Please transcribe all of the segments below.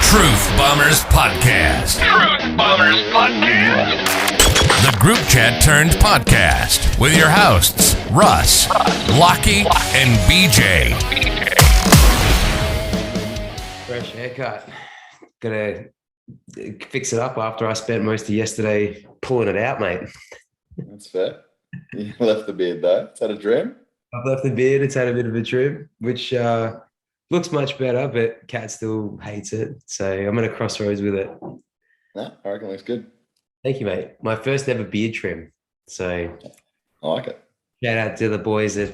Truth Bombers Podcast. Truth Bombers Podcast. The group chat turned podcast with your hosts, Russ, Lockie, and BJ. Fresh haircut. Gonna fix it up after I spent most of yesterday pulling it out, mate. That's fair. You left the beard though. Is that a dream? I've left the beard. It's had a bit of a trim, which looks much better, but Kat still hates it. So I'm at a crossroads with it. No, I reckon it looks good. Thank you, mate. My first ever beard trim. So I like it. shout out to the boys at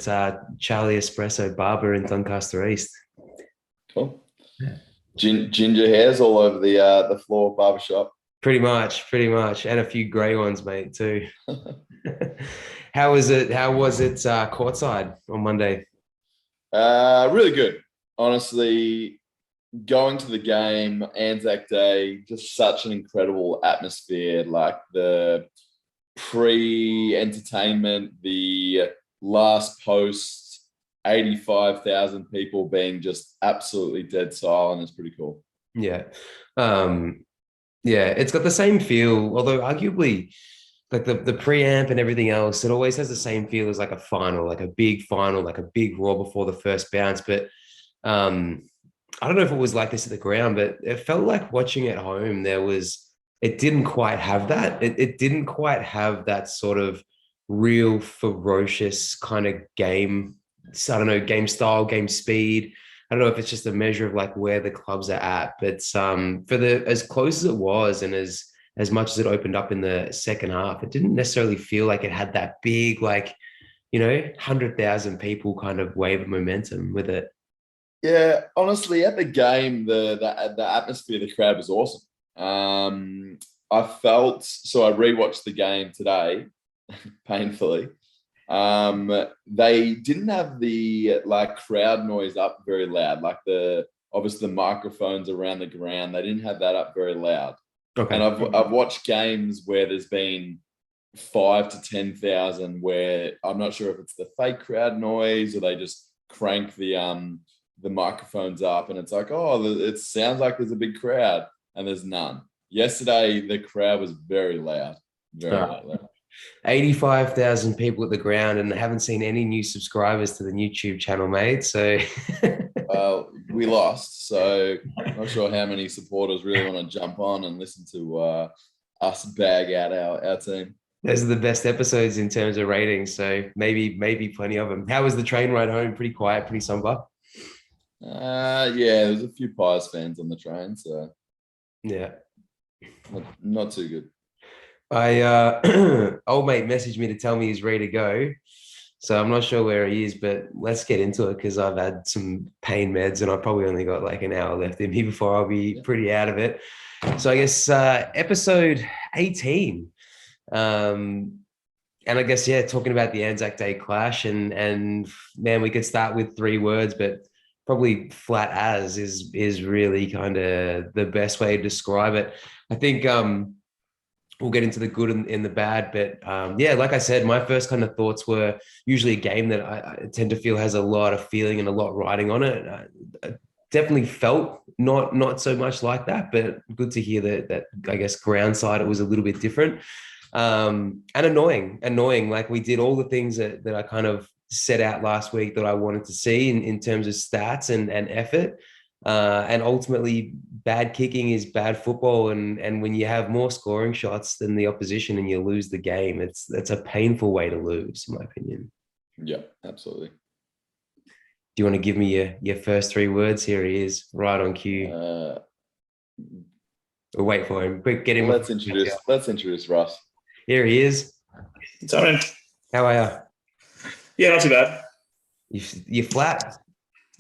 Charlie Espresso Barber in Doncaster East. Cool. Yeah. Ginger hairs all over the floor of barbershop. Pretty much. And a few grey ones, mate, too. How was it courtside on Monday? Really good. Honestly, going to the game, Anzac Day, just such an incredible atmosphere. Like the pre-entertainment, the last post, 85,000 people being just absolutely dead silent is pretty cool. Yeah. It's got the same feel, although arguably like the preamp and everything else, it always has the same feel as like a final, like a big final, like a big roar before the first bounce. But I don't know if it was like this at the ground, but it felt like watching at home, it didn't quite have that. It didn't quite have that sort of real ferocious kind of game. I don't know, game style, game speed. I don't know if it's just a measure of like where the clubs are at, but for as close as it was and as much as it opened up in the second half, it didn't necessarily feel like it had that big, 100,000 people kind of wave of momentum with it. Yeah, honestly, at the game, the atmosphere, the crowd was awesome. I rewatched the game today, painfully. They didn't have the crowd noise up very loud, obviously the microphones around the ground. They didn't have that up very loud. Okay. And I've watched games where there's been 5,000 to 10,000 where I'm not sure if it's the fake crowd noise or they just crank the microphones up and it's like, oh, it sounds like there's a big crowd and there's none. Yesterday, the crowd was very loud. Very loud. 85,000 people at the ground, and I haven't seen any new subscribers to the YouTube channel, mate. So, well, we lost. So, I'm not sure how many supporters really want to jump on and listen to us bag out our team. Those are the best episodes in terms of ratings. So, maybe plenty of them. How was the train ride home? Pretty quiet, pretty somber. There's a few Pies fans on the train, so yeah, not too good. Old mate messaged me to tell me he's ready to go, so I'm not sure where he is, but let's get into it because I've had some pain meds and I've probably only got like an hour left in me before I'll be pretty out of it. So I guess episode 18, and I guess talking about the Anzac Day clash and man, we could start with 3 words, but probably flat as is really kind of the best way to describe it. I think we'll get into the good and the bad, but like I said, my first kind of thoughts were usually a game that I tend to feel has a lot of feeling and a lot riding on it. I definitely felt not so much like that, but good to hear that I guess ground side it was a little bit different and annoying. Like we did all the things that I kind of set out last week that I wanted to see in terms of stats and effort. And ultimately, bad kicking is bad football. And when you have more scoring shots than the opposition and you lose the game, it's a painful way to lose, in my opinion. Yeah, absolutely. Do you want to give me your first 3 words? Here he is, right on cue. We'll wait for him. Quick, get him. Let's introduce Russ. Here he is. What's up, man? How are you? Yeah, not too bad. You're flat.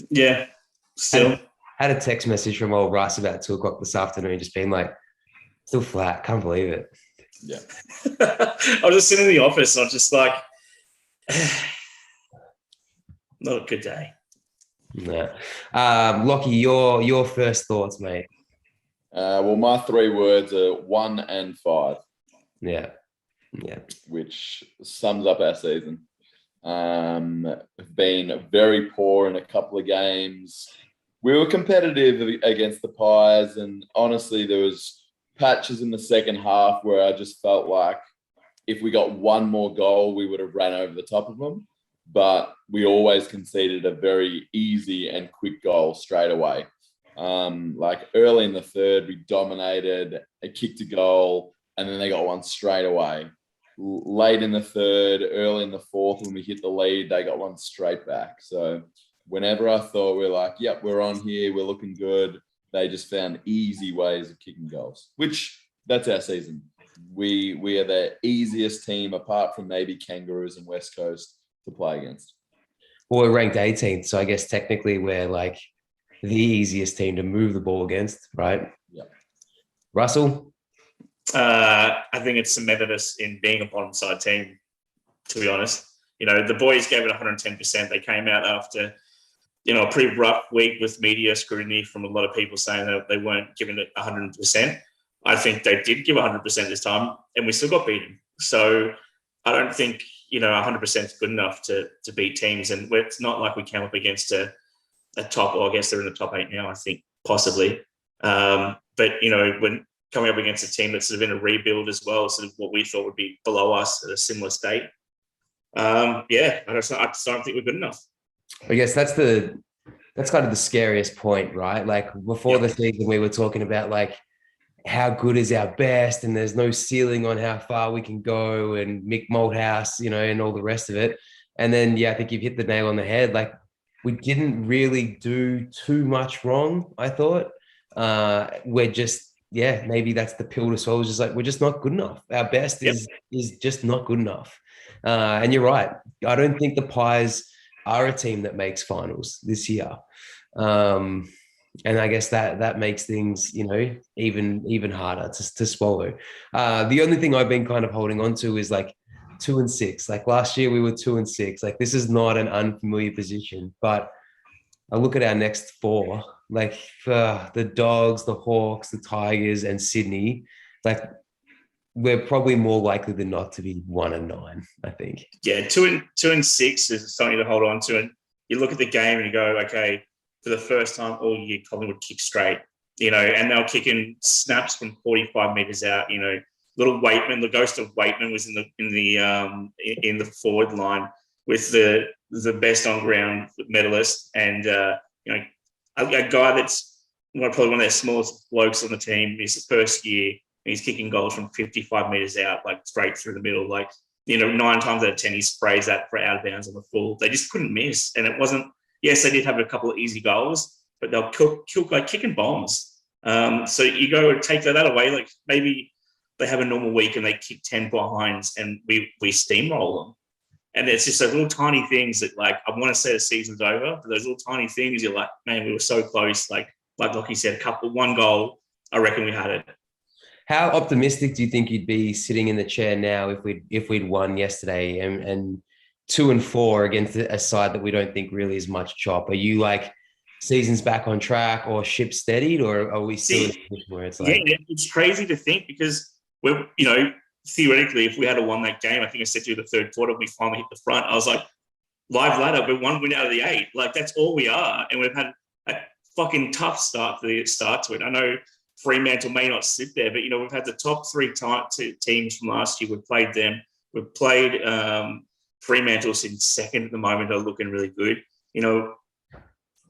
Yeah, still. Had a text message from old Russ about 2:00 this afternoon, just being like, still flat. Can't believe it. Yeah. I was just sitting in the office. And I was just like, not a good day. No. Lockie, your first thoughts, mate. Well, my 3 words are 1 and 5. Yeah. Which sums up our season. Have been very poor in a couple of games. we were competitive against the Pies, and honestly, there was patches in the second half where I just felt like if we got one more goal, we would have ran over the top of them. But we always conceded a very easy and quick goal straight away. Like early in the third, we dominated, a kicked a goal, and then they got one straight away. Late in the third, early in the fourth, when we hit the lead, they got one straight back. So whenever I thought we're like, yep, we're on here, we're looking good, they just found easy ways of kicking goals, which that's our season. We are the easiest team, apart from maybe Kangaroos and West Coast, to play against. Well, we're ranked 18th, so I guess technically we're like the easiest team to move the ball against, right? Yeah. Russell? I think it's cemented us in being a bottom side team, to be honest. You know, the boys gave it 110%. They came out after, you know, a pretty rough week with media scrutiny from a lot of people saying that they weren't giving it 100%. I think they did give 100% this time, and we still got beaten. So I don't think, you know, 100% is good enough to beat teams. And it's not like we came up against a top, or I guess they're in the top 8 now, I think, possibly. But, you know, when coming up against a team that's sort of in a rebuild as well, sort of what we thought would be below us at a similar state. I just don't think we're good enough. I guess that's kind of the scariest point, right? Like before the season, we were talking about like how good is our best, and there's no ceiling on how far we can go, and Mick Malthouse, you know, and all the rest of it. And then, I think you've hit the nail on the head. Like we didn't really do too much wrong, I thought. We're just, maybe that's the pill to swallow. It's just like, we're just not good enough. Our best is just not good enough. And you're right. I don't think the Pies are a team that makes finals this year. And I guess that makes things, you know, even harder to swallow. The only thing I've been kind of holding on to is like 2 and 6. Like last year we were 2 and 6. Like this is not an unfamiliar position, but I look at our next 4, like the Dogs, the Hawks, the Tigers, and Sydney. Like we're probably more likely than not to be 1 and 9, I think. Yeah, 2 and 6 is something to hold on to. And you look at the game and you go, okay, for the first time all year, Collingwood kick straight, you know, and they were kicking snaps from 45 meters out. You know, little Waitman, the ghost of Waitman, was in the forward line with the best on ground medalist, and you know, a guy that's probably one of their smallest blokes on the team. It's the first year, and he's kicking goals from 55 meters out, like straight through the middle. Like, you know, 9 times out of 10 he sprays that for out of bounds on the full. They just couldn't miss, and it wasn't. Yes, they did have a couple of easy goals, but they'll kill like kicking bombs. So you go and take that away. Like maybe they have a normal week and they kick 10 behinds and we steamroll them. And it's just those little tiny things that, like, I want to say the season's over, but those little tiny things, you're like, man, we were so close. Like Lockie said, one goal, I reckon we had it. How optimistic do you think you'd be sitting in the chair now if we'd won yesterday and 2 and 4 against a side that we don't think really is much chop? Are you like season's back on track or ship steadied, or are we still in a position where it's like? Yeah, it's crazy to think, because we're, you know, theoretically, if we had won that game, I think I said to you the third quarter, we finally hit the front. I was like, live ladder, we're 1 win out of the 8. Like that's all we are, and we've had a fucking tough start to it. I know Fremantle may not sit there, but you know, we've had the top 3 teams from last year. We've played them. We've played. Fremantle in second at the moment, are looking really good. You know,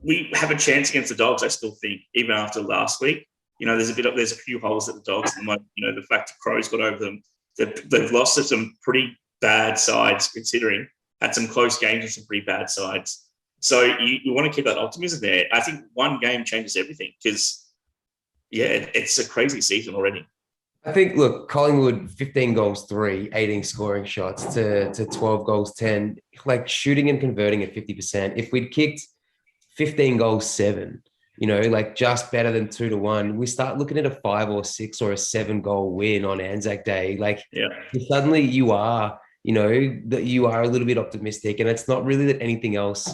we have a chance against the Dogs, I still think, even after last week. You know, there's a few holes at the Dogs at the moment. You know, the fact that Crows got over them, they've lost to some pretty bad sides, considering had some close games with some pretty bad sides. So you want to keep that optimism there. I think one game changes everything, because, it's a crazy season already. I think, look, Collingwood, 15 goals, 3, 18 scoring shots to 12 goals, 10, like shooting and converting at 50%. If we'd kicked 15 goals, 7, you know, like just better than 2 to 1, we start looking at a 5 or 6 or a 7 goal win on Anzac Day. Like suddenly you are, you know, that you are a little bit optimistic, and it's not really that anything else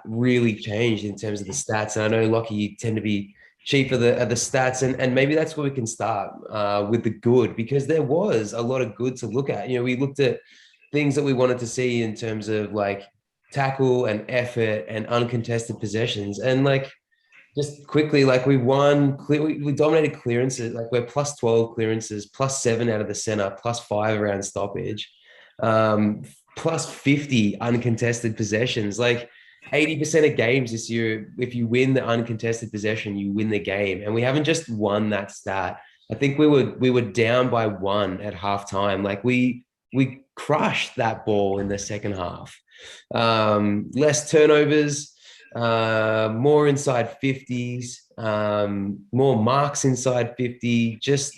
really changed in terms of the stats. And I know, Lockie, you tend to be cheap of the stats, and maybe that's where we can start with the good, because there was a lot of good to look at. You know, we looked at things that we wanted to see in terms of like tackle and effort and uncontested possessions, and like just quickly, like we won, we dominated clearances. Like we're plus 12 clearances, plus 7 out of the center, plus 5 around stoppage, plus 50 uncontested possessions. Like 80% of games this year, if you win the uncontested possession, you win the game. And we haven't just won that stat. I think we were down by 1 at halftime. Like we crushed that ball in the second half. Less turnovers, more inside 50s, more marks inside 50, just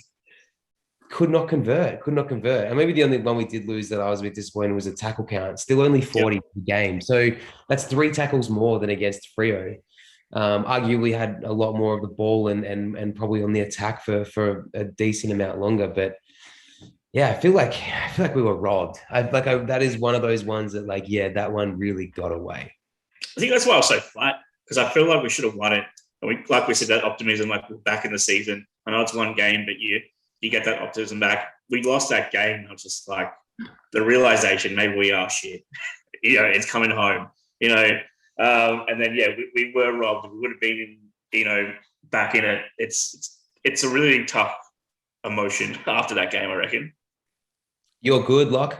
could not convert. And maybe the only one we did lose that I was a bit disappointed was a tackle count, still only 40 per game. So that's 3 tackles more than against Frio. Arguably had a lot more of the ball and probably on the attack for a decent amount longer. But yeah, I feel like we were robbed. That is one of those ones that that one really got away. I think that's why I was so flat, because I feel like we should have won it. And like we said, that optimism, like we're back in the season. I know it's one game, but you get that optimism back. We lost that game. I was just like, the realization, maybe we are shit. It's coming home. And then we were robbed. We would have been, back in it. It's a really tough emotion after that game, I reckon. You're good, Locke?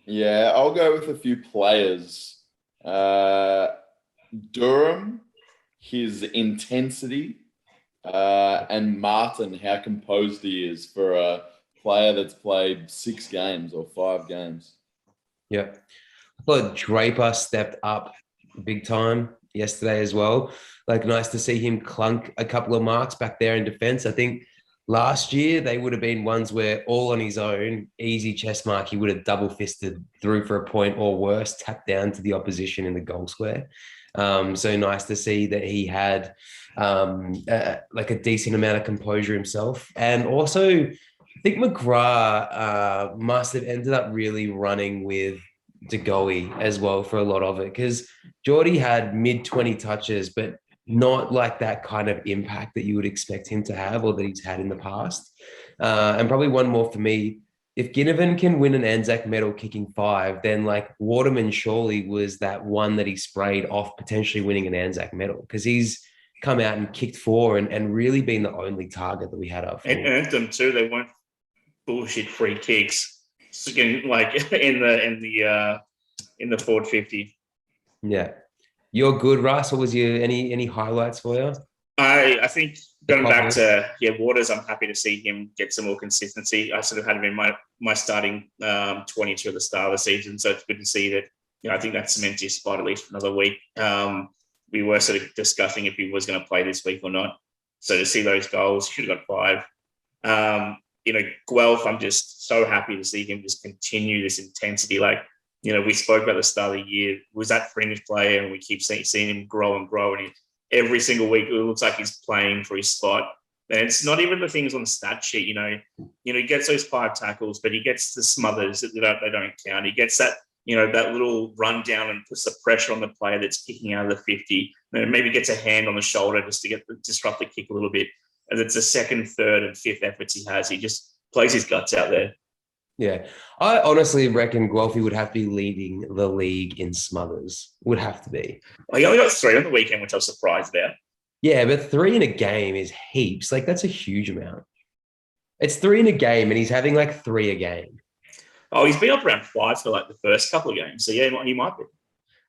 Yeah, I'll go with a few players. Durham, his intensity, and Martin, how composed he is for a player that's played 6 games or 5 games. Yeah. I thought Draper stepped up big time yesterday as well. Like, nice to see him clunk a couple of marks back there in defense. I think last year they would have been ones where all on his own, easy chest mark, he would have double fisted through for a point or worse, tapped down to the opposition in the goal square. So nice to see that he had like a decent amount of composure himself. And also, I think McGrath must have ended up really running with DeGoey as well for a lot of it, because Geordie had mid-20 touches, but not like that kind of impact that you would expect him to have or that he's had in the past. And probably one more for me, if Ginnivan can win an Anzac medal kicking 5, then like Waterman surely was that one that he sprayed off potentially winning an Anzac medal, because he's come out and kicked 4 and really been the only target that we had up for. And earned them too. They weren't bullshit free kicks. Like in the Ford 50. Yeah. You're good, Russ. Or was you any highlights for you? I think going back to Waters, I'm happy to see him get some more consistency. I sort of had him in my starting 22 at the start of the season, so it's good to see that. I think that cements his spot at least for another week. We were sort of discussing if he was going to play this week or not. So to see those goals, he should have got 5. Guelph, I'm just so happy to see him just continue this intensity. We spoke about the start of the year, was that fringe player, and we keep seeing him grow and grow. And every single week, it looks like he's playing for his spot. And it's not even the things on the stat sheet. He gets those 5 tackles, but he gets the smothers that they don't count. He gets that, that little run down and puts the pressure on the player that's kicking out of the 50. Maybe gets a hand on the shoulder just to disrupt the kick a little bit. And it's the 2nd, 3rd, and 5th efforts he has. He just plays his guts out there. Yeah, I honestly reckon Guelphy would have to be leading the league in smothers. Would have to be. Well, he only got 3 on the weekend, which I was surprised about. Yeah, but 3 in a game is heaps. Like, that's a huge amount. It's 3 in a game, and he's having 3 a game. Oh, he's been up around 5 for the first couple of games. So yeah, he might be.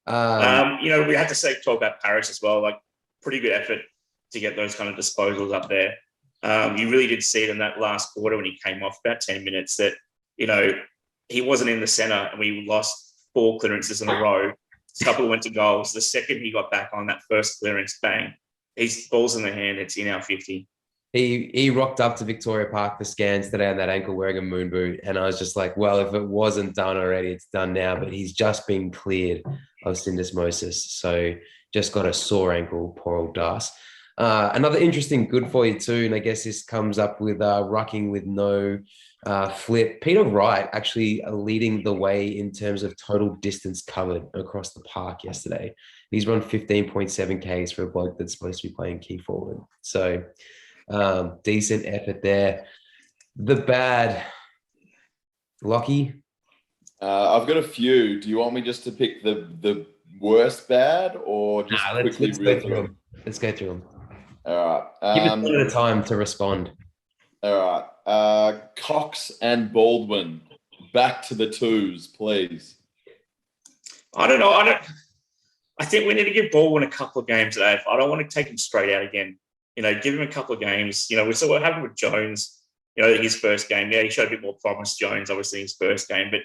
We had to talk about Paris as well. Pretty good effort to get those kind of disposals up there. You really did see it in that last quarter when he came off about 10 minutes that. He wasn't in the center and we lost 4 clearances in a row. A couple went to goals. The second he got back on that first clearance, bang, he's balls in the hand. It's in our 50. He rocked up to Victoria Park for scans today on that ankle wearing a moon boot. And I was just like, well, if it wasn't done already, it's done now. But he's just been cleared of syndesmosis. So just got a sore ankle, poor old Das. Another interesting good for you too, and I guess this comes up with rucking with no flip. Peter Wright actually leading the way in terms of total distance covered across the park yesterday. He's run 15.7 Ks for a bloke that's supposed to be playing key forward. So decent effort there. The bad, Lockie? I've got a few. Do you want me just to pick the worst bad or just let's quickly go reel through through? them. Let's go through them. All right. Give us a bit of time to respond. All right. Cox and Baldwin, back to the twos, please. I don't know. I think we need to give Baldwin a couple of games. I don't want to take him straight out again. Give him a couple of games. We saw what happened with Jones. His first game. Yeah, he showed a bit more promise. Jones, obviously, his first game, but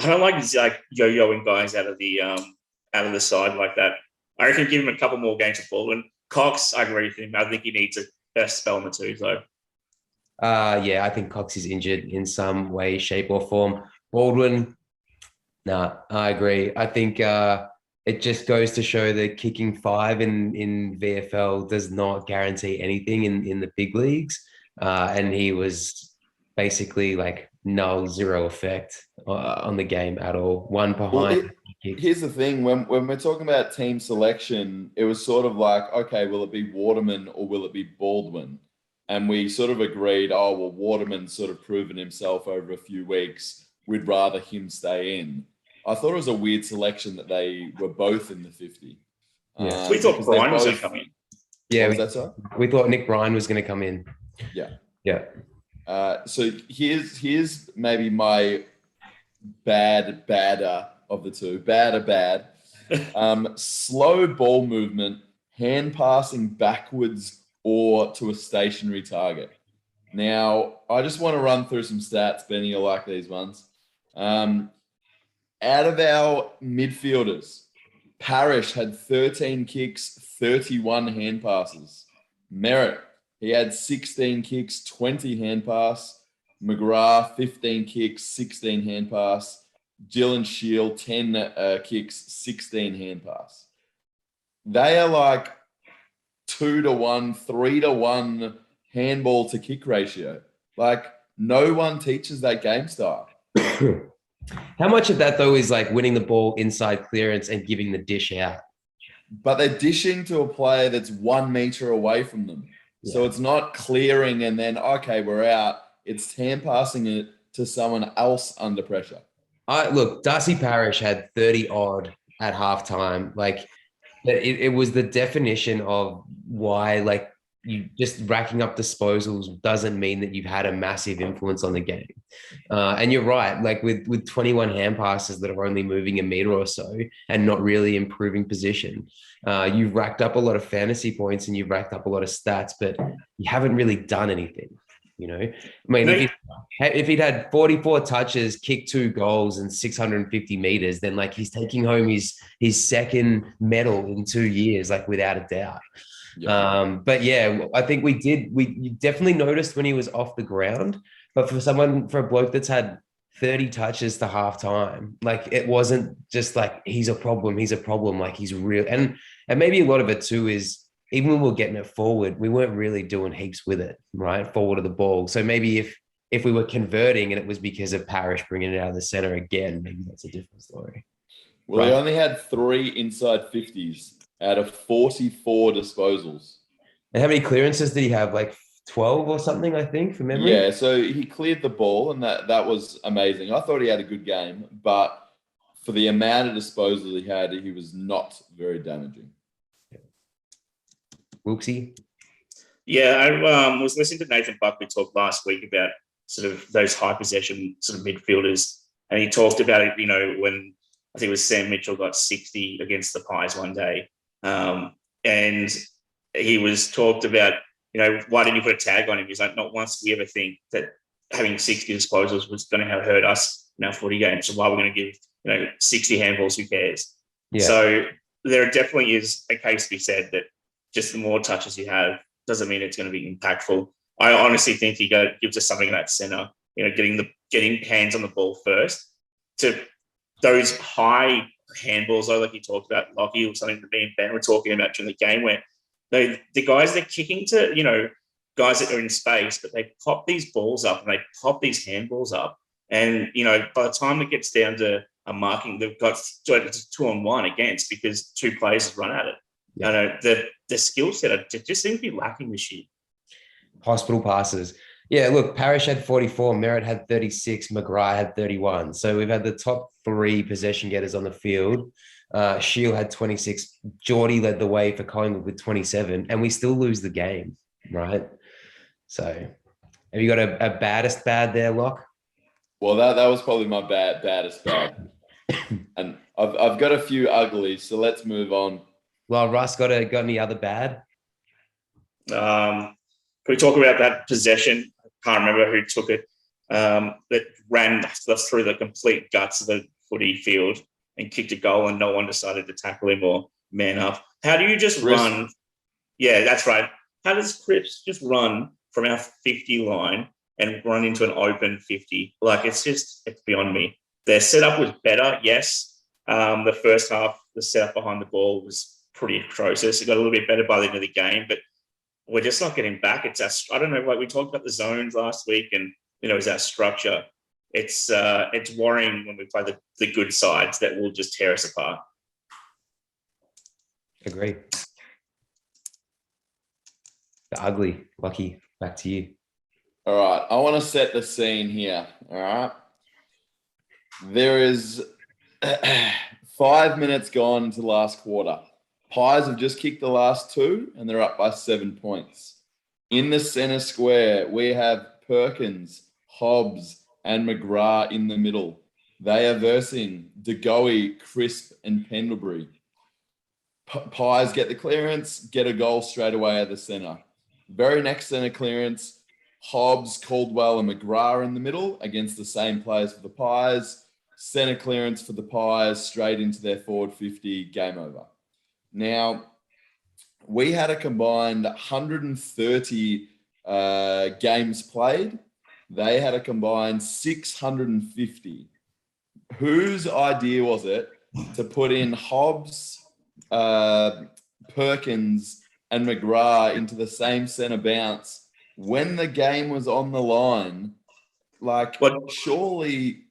I don't like his yo-yoing guys out of the side like that. I reckon give him a couple more games of Baldwin. Cox, I agree with him. I think he needs a spell in the twos though. Yeah, I think Cox is injured in some way, shape, or form. Baldwin, no, I agree. I think it just goes to show that kicking 5 in VFL does not guarantee anything in the big leagues. And he was basically like zero effect on the game at all. One behind. Here's the thing: when we're talking about team selection, it was sort of like, okay, will it be Waterman or will it be Baldwin? And we sort of agreed, Waterman's sort of proven himself over a few weeks. We'd rather him stay in. I thought it was a weird selection that they were both in the 50. Yeah, we thought Bryan was going to come in. Yeah, we thought Nick Bryan was going to come in. Yeah. So here's maybe my badder of the two. Bad. Slow ball movement, hand passing backwards or to a stationary target. Now, I just want to run through some stats. Benny, you'll like these ones. Out of our midfielders, Parrish had 13 kicks, 31 hand passes. Merritt, he had 16 kicks, 20 hand pass. McGrath, 15 kicks, 16 hand pass. Dylan Shield, 10 kicks, 16 hand pass. They are like 2-to-1, 3-to-1 handball to kick ratio. Like, no one teaches that game style. How much of that, though, is like winning the ball inside clearance and giving the dish out? But they're dishing to a player that's 1 meter away from them. Yeah. So it's not clearing and then, okay, we're out. It's hand passing it to someone else under pressure. Look, Darcy Parish had 30 odd at halftime. Like, it was the definition of why, like, you just racking up disposals doesn't mean that you've had a massive influence on the game. And you're right, like with 21 hand passes that are only moving a meter or so and not really improving position, you've racked up a lot of fantasy points and you've racked up a lot of stats, but you haven't really done anything. I mean, if he'd had 44 touches, kicked 2 goals and 650 meters, then like he's taking home his second medal in 2 years, like without a doubt. Yeah. But yeah, I think you definitely noticed when he was off the ground, but for a bloke that's had 30 touches to halftime, like it wasn't just like, he's a problem, like he's real. And maybe a lot of it too is, even when we were getting it forward, we weren't really doing heaps with it, right? Forward of the ball. So maybe if we were converting and it was because of Parrish bringing it out of the center again, maybe that's a different story. Well, right. He only had 3 inside 50s out of 44 disposals. And how many clearances did he have? Like 12 or something, I think, from memory? Yeah, so he cleared the ball and that was amazing. I thought he had a good game, but for the amount of disposals he had, he was not very damaging. Whoopsie. Yeah, I was listening to Nathan Buckley talk last week about sort of those high possession sort of midfielders, and he talked about it, when I think it was Sam Mitchell got 60 against the Pies one day, and he was talked about, why didn't you put a tag on him? He's like, not once did we ever think that having 60 disposals was going to hurt us in our 40 games, so why we're going to give 60 handballs, who cares? Yeah. So there definitely is a case to be said that just the more touches you have doesn't mean it's going to be impactful. I honestly think he gives us something in that center, getting hands on the ball first. To those high handballs, though, like you talked about, Lockie, or something that me and Ben were talking about during the game, where the guys they're kicking to, guys that are in space, but they pop these balls up and they pop these handballs up. And, by the time it gets down to a marking, they've got 2-on-1 against because 2 players have run at it. Yeah. The skill set just seems to be lacking this year. Hospital passes. Yeah, look, Parrish had 44, Merritt had 36, McGrath had 31. So we've had the top three possession getters on the field. Shield had 26. Geordie led the way for Collingwood with 27, and we still lose the game, right? So have you got a baddest bad there, Locke? Well, that was probably my baddest bad. And I've got a few uglies, so let's move on. Well, Russ, got any other bad? Can we talk about that possession? I can't remember who took it. That ran through the complete guts of the footy field and kicked a goal, and no one decided to tackle him or man up. How do you just run? Yeah, that's right. How does Cripps just run from our 50 line and run into an open 50? Like, it's beyond me. Their setup was better, yes. The first half, the setup behind the ball was pretty atrocious. It got a little bit better by the end of the game, but we're just not getting back. I don't know, like we talked about the zones last week, and is our structure. It's worrying when we play the good sides that will just tear us apart. Agree. The ugly, Lucky, back to you. All right, I want to set the scene here. All right, there is 5 minutes gone into the last quarter. Pies have just kicked the last two, and they're up by 7 points. In the center square, we have Perkins, Hobbs, and McGrath in the middle. They are versing DeGoey, Crisp, and Pendlebury. Pies get the clearance, get a goal straight away at the center. Very next center clearance, Hobbs, Caldwell, and McGrath in the middle against the same players for the Pies. Center clearance for the Pies straight into their forward 50, game over. Now, we had a combined 130 games played. They had a combined 650. Whose idea was it to put in Hobbs, Perkins, and McGrath into the same centre bounce when the game was on the line? Like, surely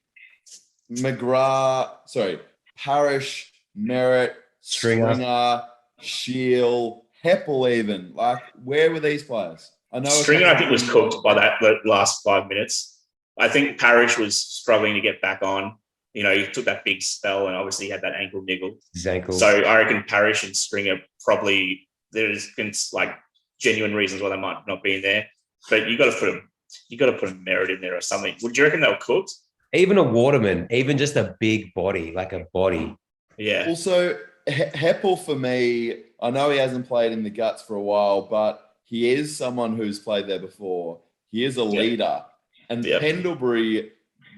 Parrish, Merritt, Stringer, Shield, Heppel even. Like, where were these players? I know Stringer, I think, was cooked by the last 5 minutes. I think Parrish was struggling to get back on. He took that big spell and obviously had that ankle niggle. His ankle. So I reckon Parrish and Stringer probably, there's been like genuine reasons why they might not be in there. But you got to put a Merritt in there or something. Would you reckon they were cooked? Even a Waterman, even just a big body, like a body. Yeah. Also, Heppel for me, I know he hasn't played in the guts for a while, but he is someone who's played there before. He is a leader. And Pendlebury,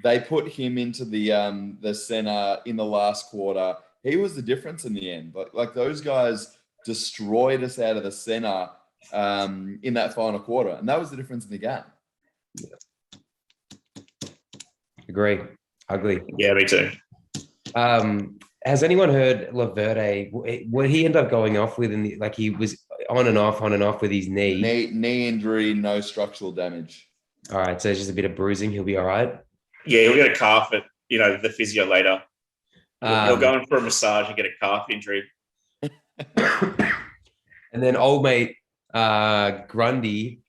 they put him into the center in the last quarter. He was the difference in the end. Like those guys destroyed us out of the center in that final quarter. And that was the difference in the game. Agree. Ugly. Yeah, me too. Has anyone heard Laverde? What he ended up going off with he was on and off with his knee. Knee injury, no structural damage. All right, so it's just a bit of bruising. He'll be all right. Yeah, he'll get a calf at the physio later. He'll go in for a massage and get a calf injury. And then old mate Grundy,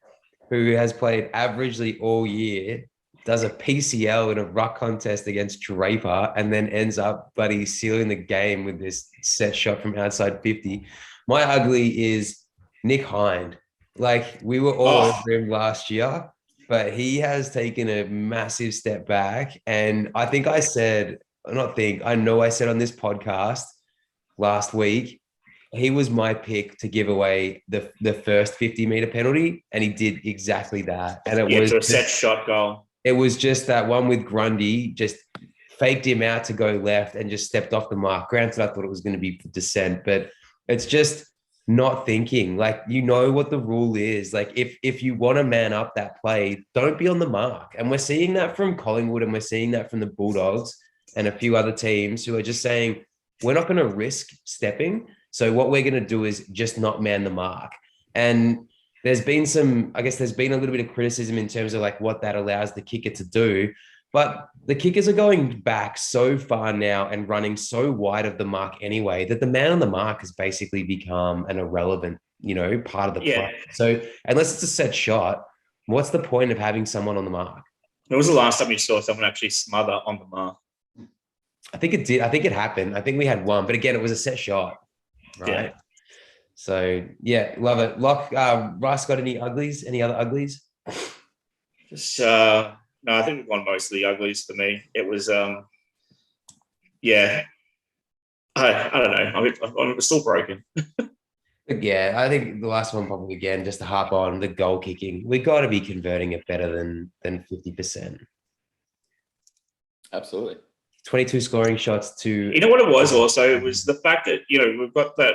who has played averagely all year, does a PCL in a ruck contest against Draper and then ends up sealing the game with this set shot from outside 50. My ugly is Nick Hind. Like, we were all over him last year, but he has taken a massive step back. And I think I said on this podcast last week, he was my pick to give away the first 50-meter penalty, and he did exactly that. And it was a set shot goal. It was just that one with Grundy, just faked him out to go left and just stepped off the mark. Granted, I thought it was going to be descent, but it's just not thinking. Like, what the rule is. Like, if you want to man up that play, don't be on the mark. And we're seeing that from Collingwood, and we're seeing that from the Bulldogs and a few other teams who are just saying, we're not going to risk stepping. So what we're going to do is just not man the mark. And there's been a little bit of criticism in terms of like what that allows the kicker to do. But the kickers are going back so far now and running so wide of the mark anyway that the man on the mark has basically become an irrelevant, part of the play. So unless it's a set shot, What's the point of having someone on the mark? When was the last time you saw someone actually smother on the mark? I think it did. I think it happened. I think we had one, but again, it was a set shot, right? Yeah. So yeah, love it. Lock, Russ, got any uglies? Any other uglies? Just no, I think we won most of the uglies for me. It was yeah. I don't know. I'm still broken. Yeah, I think the last one probably again, just to harp on the goal kicking. We got to be converting it better than 50%. Absolutely. 22 scoring shots to. You know what it was also? It was the fact that, we've got that,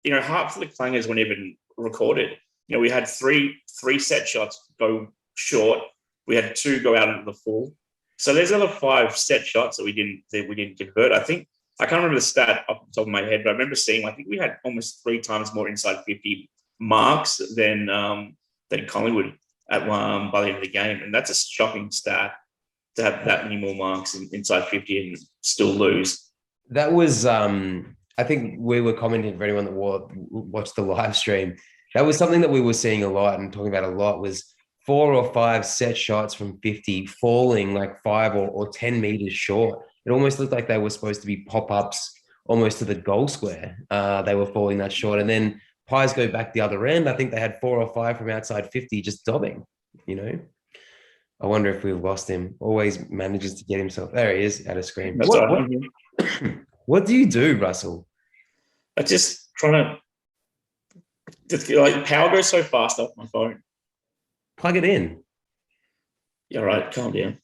half of the clangers weren't even recorded. We had three set shots go short. We had 2 go out into the full. So there's another 5 set shots that we didn't convert. I can't remember the stat off the top of my head, but I remember seeing, I think we had almost 3 times more inside 50 marks than Collingwood by the end of the game. And that's a shocking stat to have that many more marks inside 50 and still lose. That was, I think we were commenting for anyone that watched the live stream. That was something that we were seeing a lot and talking about a lot was 4 or 5 set shots from 50 falling like 5 or 10 meters short. It almost looked like they were supposed to be pop-ups almost to the goal square. They were falling that short. And then Pies go back the other end. I think they had 4 or 5 from outside 50 just dobbing, I wonder if we've lost him. Always manages to get himself. There he is, at a screen. What do you do, Russell? I just trying to power goes so fast off my phone. Plug it in. Yeah, right. Calm down.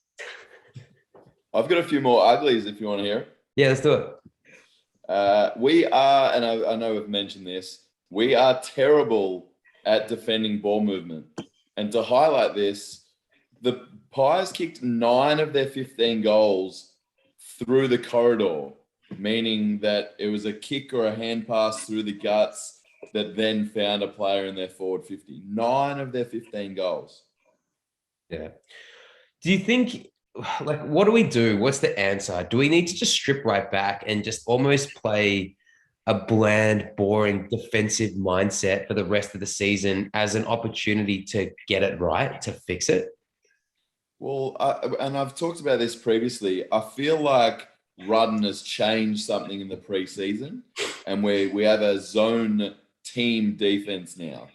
I've got a few more uglies if you want to hear. Yeah, let's do it. We are, and I know we've mentioned this, we are terrible at defending ball movement. And to highlight this, the Pies kicked 9 of their 15 goals through the corridor, meaning that it was a kick or a hand pass through the guts that then found a player in their forward 50. 9 of their 15 goals. Yeah. Do you think, what do we do? What's the answer? Do we need to just strip right back and just almost play a bland, boring defensive mindset for the rest of the season as an opportunity to get it right, to fix it? Well, and I've talked about this previously. I feel like Rudden has changed something in the preseason, and we have a zone team defense now.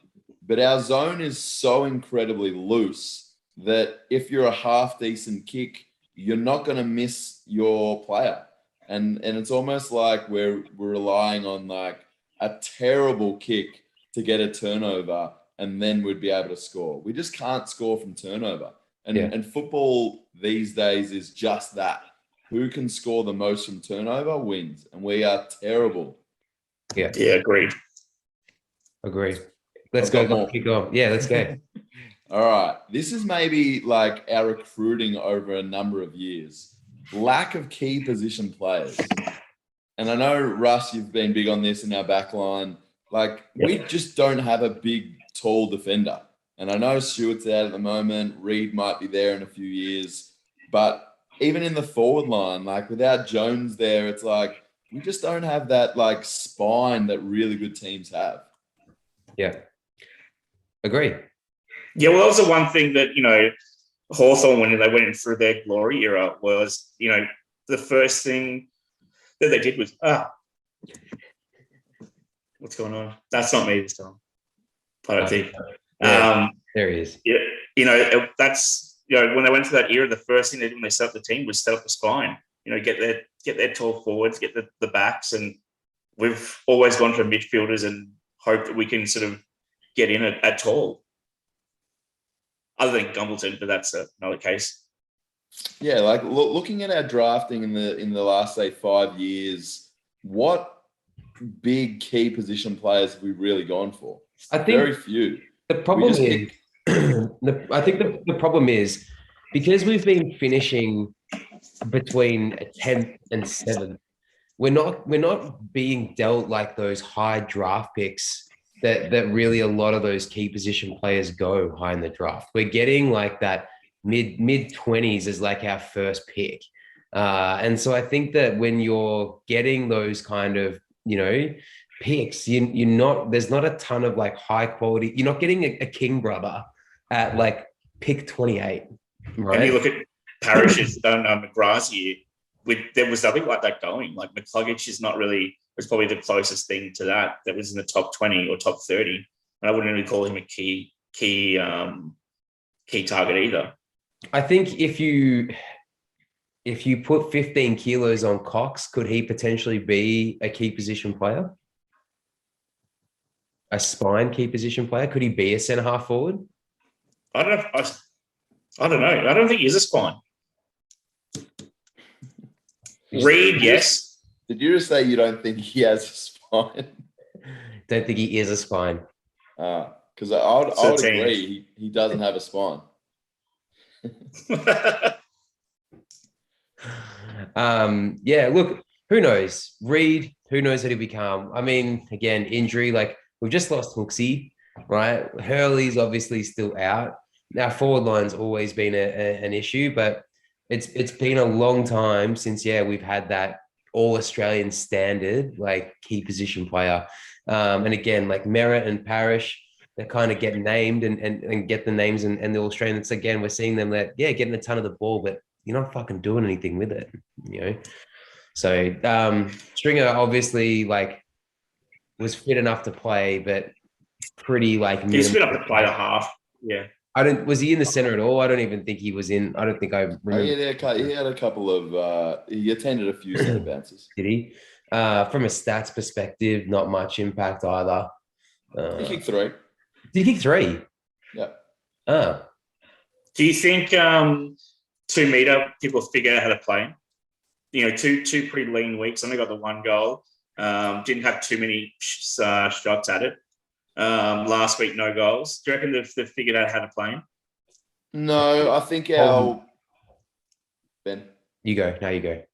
But our zone is so incredibly loose that if you're a half decent kick, you're not going to miss your player. And it's almost like we're relying on like a terrible kick to get a turnover, and then we'd be able to score. We just can't score from turnover. And football these days is just that. Who can score the most from turnover wins. And we are terrible. Yeah, agreed. Let's go. Keep going. Yeah, let's go. All right. This is maybe like our recruiting over a number of years. Lack of key position players. And I know, Russ, you've been big on this in our back line. We just don't have a big, tall defender. And I know Stewart's out at the moment. Reed might be there in a few years. But even in the forward line, without Jones there, it's like we just don't have that spine that really good teams have. Yeah. Agree. Yeah, well, that was the one thing that, Hawthorn, when they went in through their glory era, was, the first thing that they did was, what's going on? That's not me this time. I don't think. Yeah, there he is. Yeah, that's, when they went to that era, the first thing they did when they set up the team was set up the spine, get their tall forwards, get the backs. And we've always gone for midfielders and hope that we can sort of get in at tall. Other than Gumbleton, but that's another case. Yeah, looking at our drafting in the last, say, 5 years, what big key position players have we really gone for? I think very few. The problem is, I think the problem is because we've been finishing between 10th and 7th, we're not being dealt like those high draft picks that really a lot of those key position players go high in the draft. We're getting like that mid 20s as like our first pick. And so I think that when you're getting those kind of, picks, there's not a ton of high quality. You're not getting a King brother at pick 28, right? And you look at Parrish's McGrath's year. There was nothing like that going. Like McCluggage is not really, was probably the closest thing to that was in the top 20 or top 30. And I wouldn't really call him a key target either. I think if you put 15 kilos on Cox, could he potentially be a key position player? A spine key position player? Could he be a centre half forward? I don't know. I don't know. I don't think he's a spine. Reed, yes. Did you just say you don't think he has a spine? Don't think he is a spine. Because I would agree he doesn't have a spine. Yeah, look, who knows? Reed, who knows what he'll become? I mean, again, injury, like we've just lost Hooksy, right? Hurley's obviously still out. Our forward line's always been an issue, but it's been a long time since, we've had that all-Australian standard, like key position player. And again, like Merritt and Parrish, they kind of get named and get the names and the Australians, again, we're seeing them getting a ton of the ball, but you're not fucking doing anything with it, So Stringer obviously was fit enough to play, but pretty he's fit enough to play a half. Yeah. Was he in the center at all? I don't even think he was in. I don't think I remember. He had a couple of, he attended a few center bounces. Did he? From a stats perspective, not much impact either. He kicked 3. Did he kick 3? Yeah. Do you think 2 meter people figure out how to play? Two pretty lean weeks. Only got the 1 goal. Didn't have too many shots at it. Last week, no goals. Do you reckon they've figured out how to play him? No, I think Ben. You go. Now you go.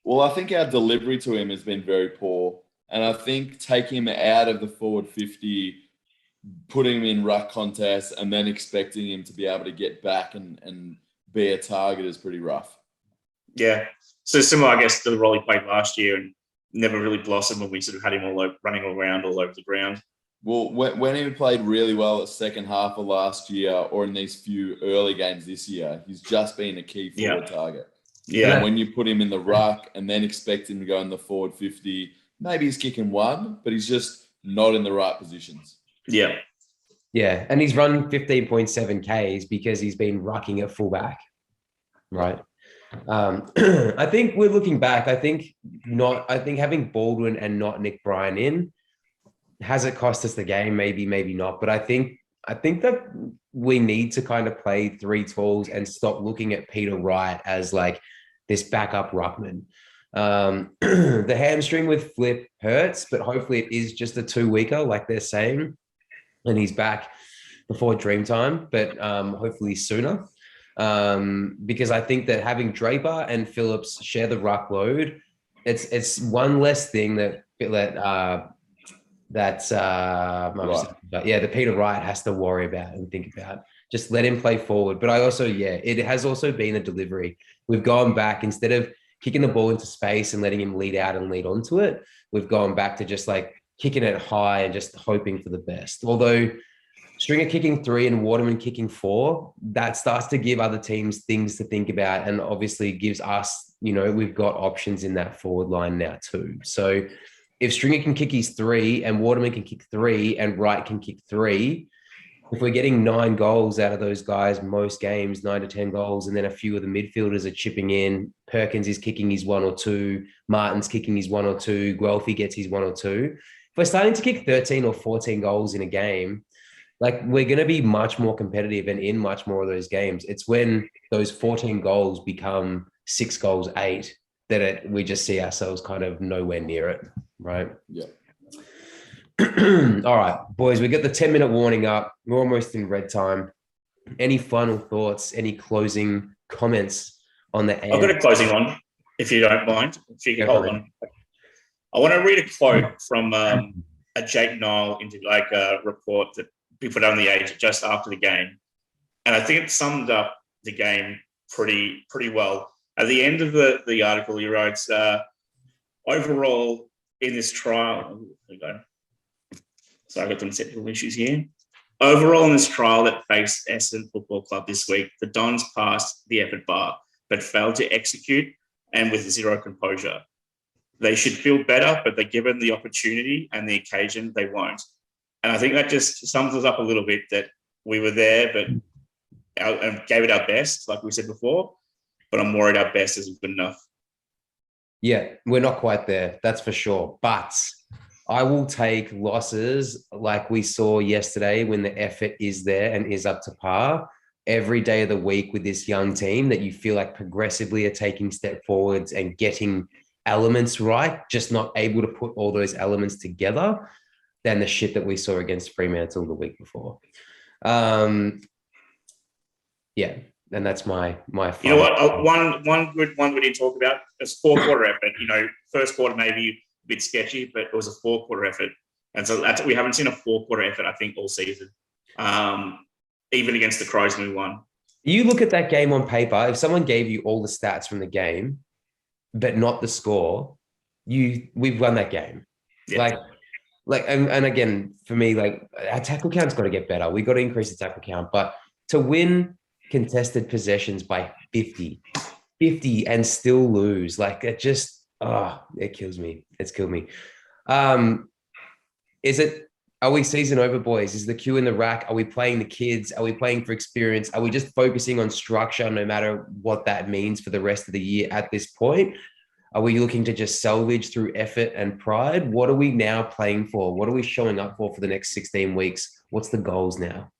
Well, I think our delivery to him has been very poor. And I think taking him out of the forward 50, putting him in ruck contests, and then expecting him to be able to get back and be a target is pretty rough. Yeah. So similar, I guess, to the role he played last year and never really blossomed when we sort of had him running around all over the ground. Well, when he played really well at second half of last year or in these few early games this year, he's just been a key forward target. Yeah. And when you put him in the ruck and then expect him to go in the forward 50, maybe he's kicking 1, but he's just not in the right positions. Yeah. Yeah. And he's run 15.7 Ks because he's been rucking at fullback. Right. I think we're looking back. I think having Baldwin and not Nick Bryan in, has it cost us the game? Maybe, maybe not. But I think that we need to kind of play 3 talls and stop looking at Peter Wright as like this backup ruckman. The hamstring with Flip hurts, but hopefully it is just a 2-weeker, like they're saying, and he's back before dream time, but hopefully sooner. Because I think that having Draper and Phillips share the ruck load, it's one less thing that the Peter Wright has to worry about and think about. Just let him play forward. But I also, it has also been a delivery. We've gone back, instead of kicking the ball into space and letting him lead out and lead onto it, we've gone back to just like kicking it high and just hoping for the best. Although Stringer kicking 3 and Waterman kicking 4, that starts to give other teams things to think about, and obviously gives us, we've got options in that forward line now too. So if Stringer can kick his 3 and Waterman can kick 3 and Wright can kick 3, if we're getting 9 goals out of those guys most games, 9 to 10 goals, and then a few of the midfielders are chipping in, Perkins is kicking his 1 or 2, Martin's kicking his 1 or 2, Guelphy gets his 1 or 2. If we're starting to kick 13 or 14 goals in a game, like we're going to be much more competitive and in much more of those games. It's when those 14 goals become 6 goals, 8, that we just see ourselves kind of nowhere near it. Right. Yeah. All right, boys, we got the 10-minute warning up. We're almost in red time. Any final thoughts, any closing comments on the end? I've got a closing one, if you don't mind. If you can hold on. I want to read a quote from a Jake Nile report that we put on the Age just after the game. And I think it summed up the game pretty well. At the end of the article, he writes, overall, in this trial, so I've got some technical issues here. Overall, in this trial that faced Essendon Football Club this week, the Dons passed the effort bar, but failed to execute and with zero composure. They should feel better, but they're given the opportunity and the occasion, they won't. And I think that just sums us up a little bit that we were there, but gave it our best, like we said before, but I'm worried our best isn't good enough. Yeah, we're not quite there. That's for sure. But I will take losses like we saw yesterday when the effort is there and is up to par every day of the week with this young team that you feel like progressively are taking step forwards and getting elements right, just not able to put all those elements together than the shit that we saw against Fremantle the week before. Yeah, and that's my. You know what? One good one we didn't talk about is 4-quarter effort. You know, first quarter maybe a bit sketchy, but it was a 4-quarter effort, and so we haven't seen a 4-quarter effort I think all season. Even against the Crows when we won. You look at that game on paper. If someone gave you all the stats from the game, but not the score, we've won that game. Yeah. And again, for me, like our tackle count's got to get better. We got to increase the tackle count, but to win contested possessions by 50 and still lose, like it just, it kills me. It's killed me. Are we season over, boys? Is the queue in the rack? Are we playing the kids? Are we playing for experience? Are we just focusing on structure, no matter what that means for the rest of the year at this point? Are we looking to just salvage through effort and pride? What are we now playing for? What are we showing up for the next 16 weeks? What's the goals now?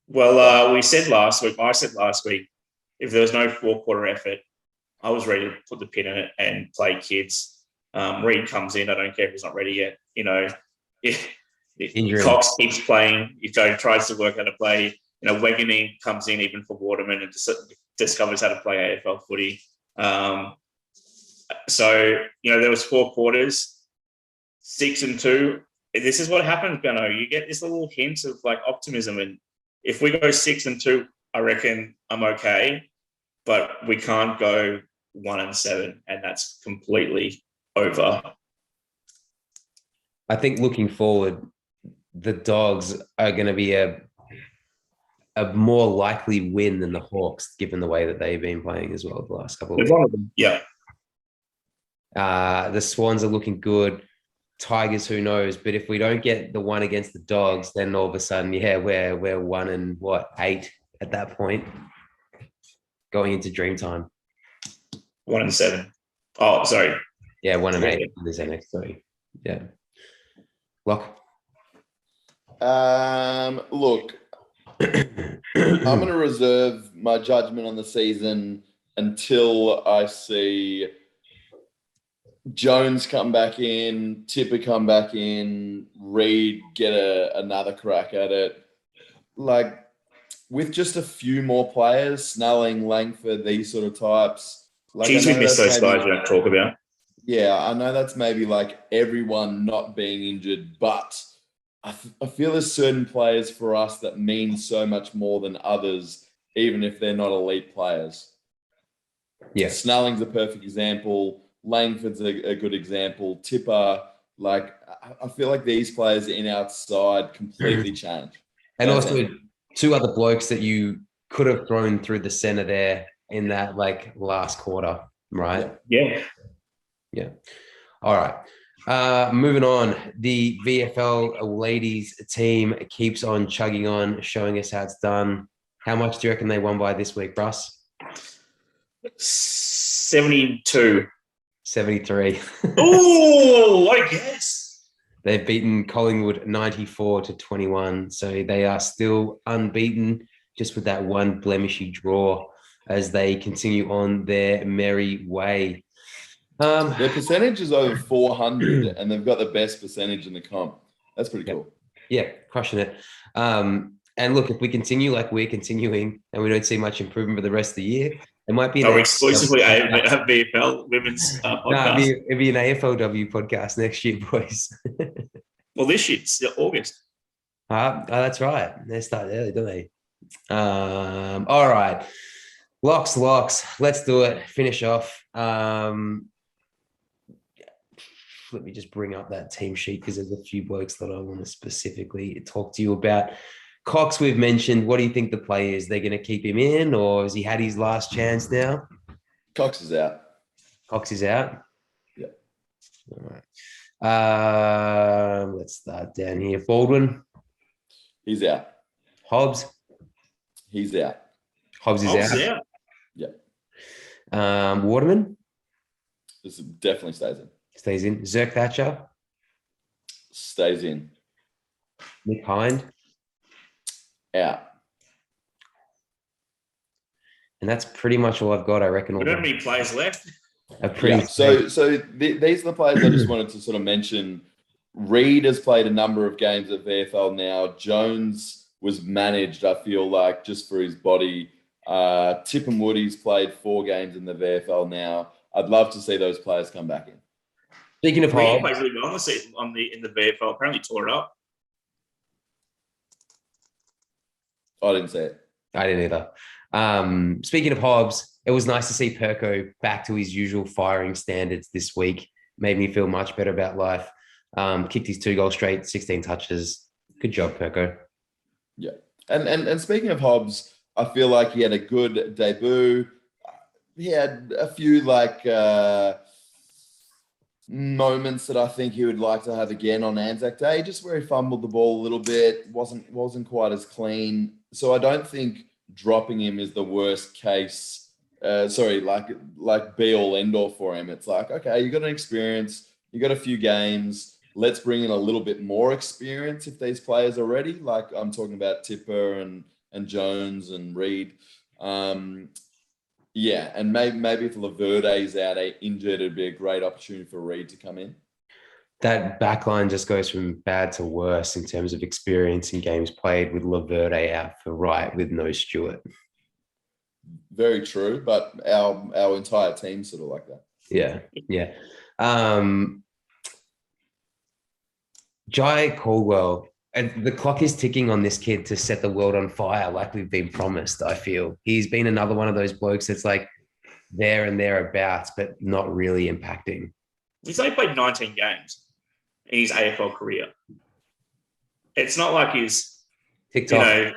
Well, I said last week, if there was no 4-quarter effort, I was ready to put the pin in it and play kids. Reed comes in. I don't care if he's not ready yet. You know, if Cox keeps playing, if he tries to work how to play, you know, Wegening comes in even for Waterman and discovers how to play AFL footy. So, you know, there was 4 quarters, 6 and 2. This is what happens, Benno. You get this little hint of like optimism. And if we go 6 and 2, I reckon I'm okay. But we can't go 1 and 7, and that's completely over. I think looking forward, the Dogs are going to be a more likely win than the Hawks, given the way that they've been playing as well the last couple of weeks. One of them, yeah. The Swans are looking good. Tigers, who knows? But if we don't get the one against the Dogs, then all of a sudden, yeah, we're 1 and 8 at that point, going into Dreamtime. 1 and 7. Oh, sorry. Yeah, 1 and 8 in this next 3. Yeah. Lock. Look, I'm going to reserve my judgment on the season until I see Jones come back in, Tipper come back in, Reed get another crack at it. Like, with just a few more players, Snelling, Langford, these sort of types. Like, we miss those guys we don't talk about. Yeah, I know that's maybe like everyone not being injured, but I feel there's certain players for us that mean so much more than others, even if they're not elite players. Yeah. Snelling's a perfect example. Langford's a good example. Tipper, like, I feel like these players in outside completely change. And also 2 other blokes that you could have thrown through the center there in that like last quarter, right? Yeah. Yeah. All right. Moving on. The VFL ladies team keeps on chugging on, showing us how it's done. How much do you reckon they won by this week, Russ? 72. 73. Oh, what a guess. They've beaten Collingwood 94-21. So they are still unbeaten, just with that one blemishy draw as they continue on their merry way. Their percentage is over 400 and they've got the best percentage in the comp. That's pretty cool. Yeah, crushing it. And look, if we continue like we're continuing and we don't see much improvement for the rest of the year, it might be exclusively a VFL women's podcast. It'd be an AFLW podcast next year, boys. Well, this year, it's August. That's right. They start early, don't they? All right. Locks. Let's do it. Finish off. let me just bring up that team sheet because there's a few blokes that I want to specifically talk to you about. Cox, we've mentioned. What do you think the play is? They're going to keep him in, or has he had his last chance now? Cox is out. Cox is out? Yeah. All right. Let's start down here. Baldwin? He's out. Hobbs? He's out. Hobbs is out? Yeah. Waterman? This definitely stays in. Stays in. Zerk Thatcher? Stays in. Nick Hind? Out. And that's pretty much all I've got, I reckon. We don't have any players left. So these are the players I just wanted to sort of mention. Reed has played a number of games at VFL now. Jones was managed, I feel like, just for his body. Tip and Woody's played 4 games in the VFL now. I'd love to see those players come back in. Speaking of Reed Hobbs, played really well on the season in the VFL. Apparently tore it up. I didn't see it. I didn't either. Speaking of Hobbs, it was nice to see Perko back to his usual firing standards this week. Made me feel much better about life. Kicked his 2 goals straight, 16 touches. Good job, Perko. Yeah. And speaking of Hobbs, I feel like he had a good debut. He had a few moments that I think he would like to have again on Anzac Day, just where he fumbled the ball a little bit, wasn't quite as clean. So I don't think dropping him is the worst case. Like be all end all for him. It's like, okay, you got an experience, you got a few games. Let's bring in a little bit more experience if these players are ready. Like I'm talking about Tipper and Jones and Reed. Yeah, and maybe if Laverde's out injured, it'd be a great opportunity for Reed to come in. That backline just goes from bad to worse in terms of experience in games played with Laverde out for right with no Stewart. Very true, but our entire team's sort of like that. Yeah. Jai Caldwell, and the clock is ticking on this kid to set the world on fire like we've been promised, I feel. He's been another one of those blokes that's like there and thereabouts, but not really impacting. He's only played 19 games in his AFL career. It's not like he's, TikTok.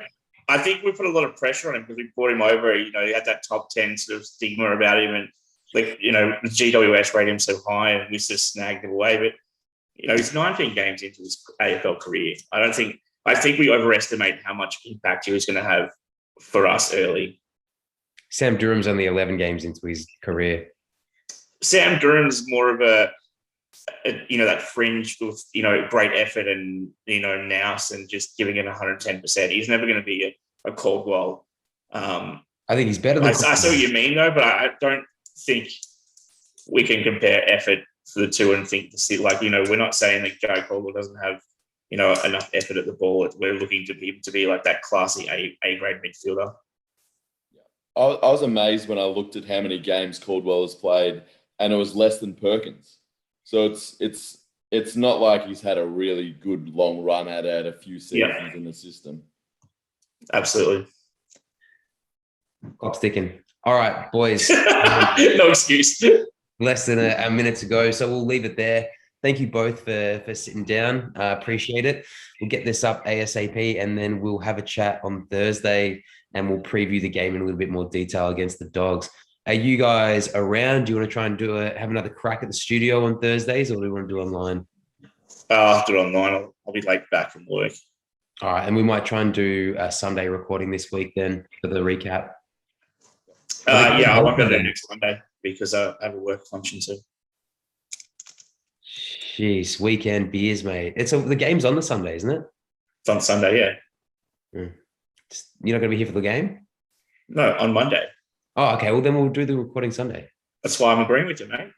I think we put a lot of pressure on him because we brought him over. He had that top 10 sort of stigma about him, and the GWS rated him so high, and we just snagged him away. But he's 19 games into his AFL career. I think we overestimate how much impact he was going to have for us early. Sam Durham's only 11 games into his career. Sam Durham's more of a that fringe with, great effort and, nous and just giving it 110%. He's never going to be a Caldwell. I think he's better than I see what you mean, though, but I don't think we can compare effort for the two and think we're not saying that Joe Caldwell doesn't have, enough effort at the ball. We're looking to be like that classy A-grade midfielder. I was amazed when I looked at how many games Caldwell has played, and it was less than Perkins. So it's not like he's had a really good long run at it, a few seasons in the system. Absolutely. Clock's ticking. All right, boys. No excuse. Less than a minute to go, so we'll leave it there. Thank you both for sitting down. I appreciate it. We'll get this up ASAP, and then we'll have a chat on Thursday, and we'll preview the game in a little bit more detail against the Dogs. Are you guys around? Do you want to try and have another crack at the studio on Thursdays, or do you want to do online? I'll do it online. I'll be late back from work. All right, and we might try and do a Sunday recording this week then for the recap. I won't be there next Monday because I have a work function too. Jeez, weekend beers, mate. The game's on the Sunday, isn't it? It's on Sunday, yeah. You're not going to be here for the game? No, on Monday. Oh, okay. Well, then we'll do the recording Sunday. That's why I'm agreeing with you, mate.